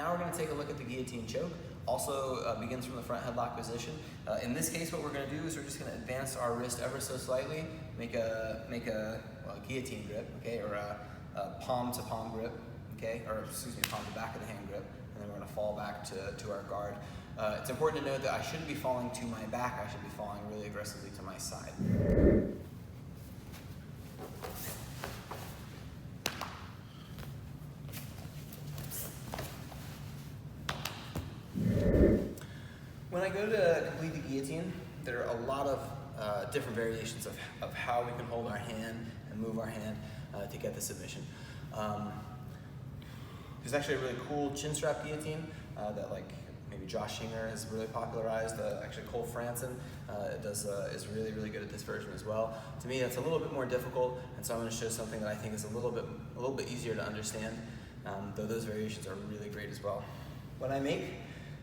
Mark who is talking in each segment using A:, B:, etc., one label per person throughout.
A: Now we're going to take a look at the guillotine choke. Also begins from the front headlock position. In this case, what we're going to do is we're just going to advance our wrist ever so slightly, make a guillotine grip, okay, or a palm to palm grip, okay, or excuse me, palm to back of the hand grip, and then we're going to fall back to our guard. It's important to note that I shouldn't be falling to my back, I should be falling really aggressively to my side. When I go to complete the guillotine, there are a lot of different variations of how we can hold our hand and move our hand to get the submission. There's actually a really cool chin strap guillotine that maybe Josh Hinger has really popularized. Actually Cole Franson is really, really good at this version as well. To me, that's a little bit more difficult, and so I'm going to show something that I think is a little bit easier to understand, though those variations are really great as well. When I make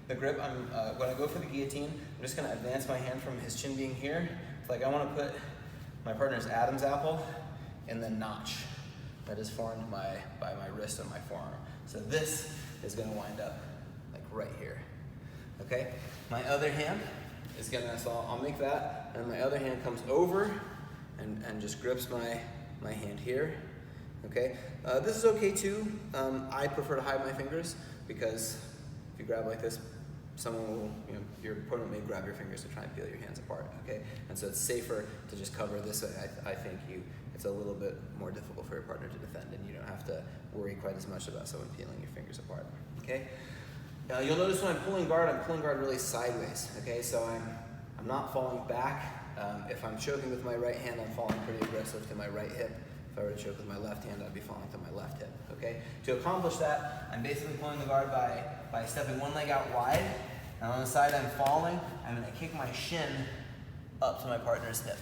A: the grip, when I go for the guillotine, I'm just going to advance my hand from his chin being here. It's like I want to put my partner's Adam's apple in the notch that is formed by my wrist and my forearm. So this is going to wind up like right here. Okay? My other hand is going to, so I'll make that, and my other hand comes over and just grips my hand here. Okay? This is okay too. I prefer to hide my fingers because if you grab like this, someone will, your opponent may grab your fingers to try and peel your hands apart, okay? And so it's safer to just cover this way. I think it's a little bit more difficult for your partner to defend, and you don't have to worry quite as much about someone peeling your fingers apart, okay? You'll notice when I'm pulling guard really sideways, okay? So I'm not falling back. If I'm choking with my right hand, I'm falling pretty aggressive to my right hip. If I were to choke with my left hand, I'd be falling to my left hip, okay? To accomplish that, I'm basically pulling the guard by stepping one leg out wide, and on the side I'm falling, I'm gonna kick my shin up to my partner's hip,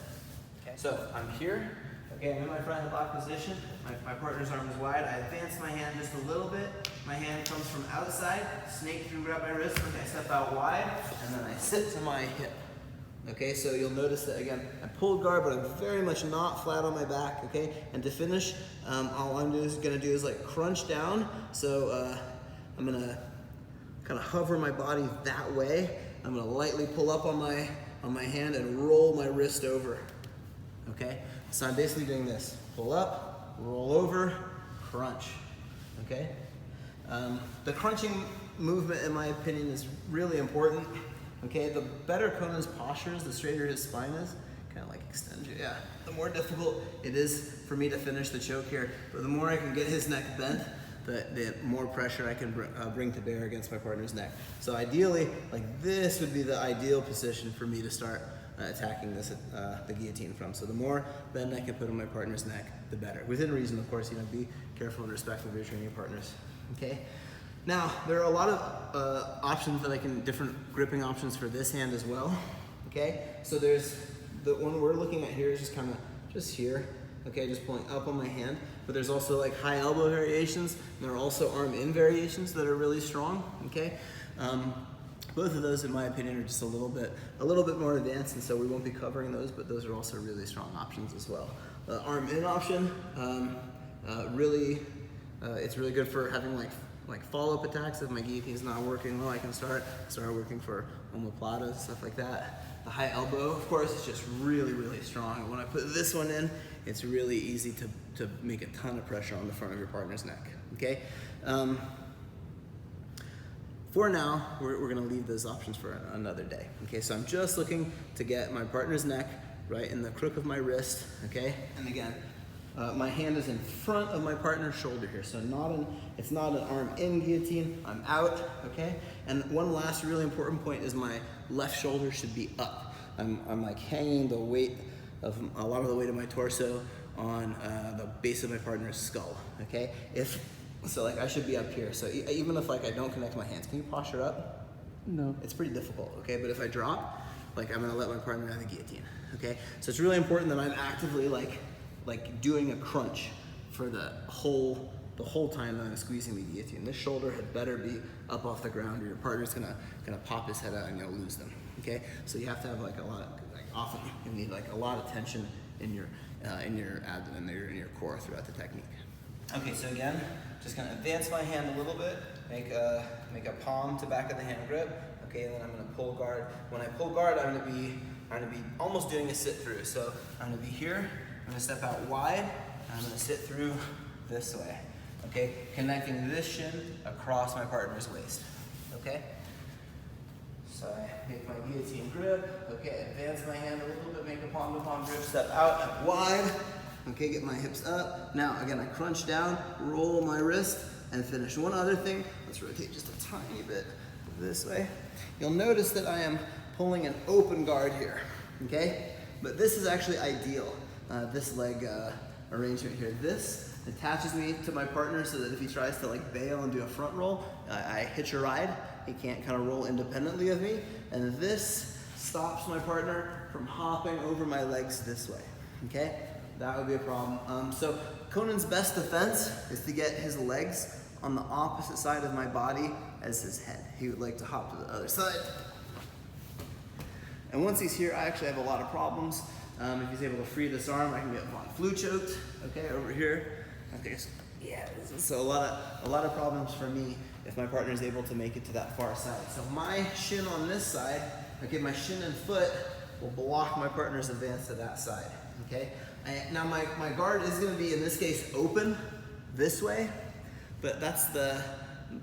A: okay? So I'm here, okay, I'm in my front headlock position, my partner's arm is wide, I advance my hand just a little bit, my hand comes from outside, snake through, grab my wrist, like I step out wide, and then I sit to my hip. Okay, so you'll notice that again, I pulled guard, but I'm very much not flat on my back, okay? And to finish, all I'm gonna do is like crunch down. So I'm gonna kind of hover my body that way. I'm gonna lightly pull up on my hand and roll my wrist over, okay? So I'm basically doing this, pull up, roll over, crunch, okay? The crunching movement, in my opinion, is really important. Okay, the better Conan's posture is, the straighter his spine is, kind of like extend you, yeah. The more difficult it is for me to finish the choke here, but the more I can get his neck bent, the more pressure I can bring to bear against my partner's neck. So ideally, like this would be the ideal position for me to start attacking this, the guillotine from. So the more bend I can put on my partner's neck, the better. Within reason, of course, be careful and respectful of your training partners, okay? Now, there are a lot of options that different gripping options for this hand as well, okay? So there's, the one we're looking at here is just kind of just here, okay, just pulling up on my hand, but there's also like high elbow variations, and there are also arm in variations that are really strong, okay? Both of those, in my opinion, are just a little bit more advanced, and so we won't be covering those, but those are also really strong options as well. The arm in option, it's really good for having like follow-up attacks. If my guillotine's not working well, I can start working for omoplatas, stuff like that. The high elbow, of course, is just really, really strong. When I put this one in, it's really easy to make a ton of pressure on the front of your partner's neck, okay? For now, we're gonna leave those options for another day, okay? So I'm just looking to get my partner's neck right in the crook of my wrist, okay? And again, my hand is in front of my partner's shoulder here, so it's not an arm in guillotine, I'm out, okay? And one last really important point is my left shoulder should be up. I'm like hanging the weight of, a lot of the weight of my torso on the base of my partner's skull, okay? So like I should be up here, so even if I don't connect my hands, can you posture up? No. It's pretty difficult, okay? But if I drop, I'm gonna let my partner have the guillotine, okay? So it's really important that I'm actively like doing a crunch for the whole time that I'm squeezing the guillotine. This shoulder had better be up off the ground, or your partner's gonna pop his head out and you'll lose them. Okay, so you have to have often you need a lot of tension in your abdomen, in your core throughout the technique. Okay, so again, just gonna advance my hand a little bit, make a palm to back of the hand grip. Okay, and then I'm gonna pull guard. When I pull guard, I'm gonna be almost doing a sit through. So I'm gonna be here, I'm gonna step out wide, and I'm gonna sit through this way. Okay, connecting this shin across my partner's waist. Okay? So I make my guillotine grip. Okay, advance my hand a little bit, make a palm to palm grip, step out and wide. Okay, get my hips up. Now, again, I crunch down, roll my wrist, and finish. One other thing, let's rotate just a tiny bit this way. You'll notice that I am pulling an open guard here, okay? But this is actually ideal, this leg arrangement here. This attaches me to my partner so that if he tries to like bail and do a front roll, I hitch a ride. He can't kind of roll independently of me. And this stops my partner from hopping over my legs this way, okay? That would be a problem. So Conan's best defense is to get his legs on the opposite side of my body as his head. He would like to hop to the other side. And once he's here, I actually have a lot of problems. If he's able to free this arm, I can get von flu choked, okay, over here. Okay, so, yeah, so a lot of problems for me if my partner is able to make it to that far side. So my shin on this side, okay, my shin and foot will block my partner's advance to that side, okay? Now my guard is gonna be, in this case, open this way, but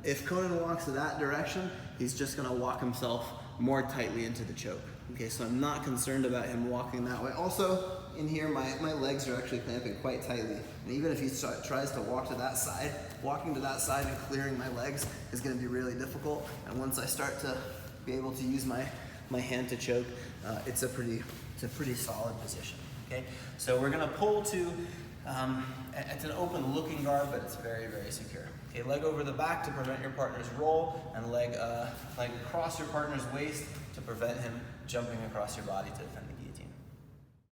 A: if Conan walks to that direction, he's just gonna walk himself more tightly into the choke. Okay, so I'm not concerned about him walking that way. Also, in here, my legs are actually clamping quite tightly. And even if he tries to walk to that side, walking to that side and clearing my legs is gonna be really difficult. And once I start to be able to use my hand to choke, it's a pretty solid position. Okay, so we're gonna pull to, it's an open looking guard, but it's very, very secure. Okay, leg over the back to prevent your partner's roll, and leg across your partner's waist to prevent him jumping across your body to defend the guillotine.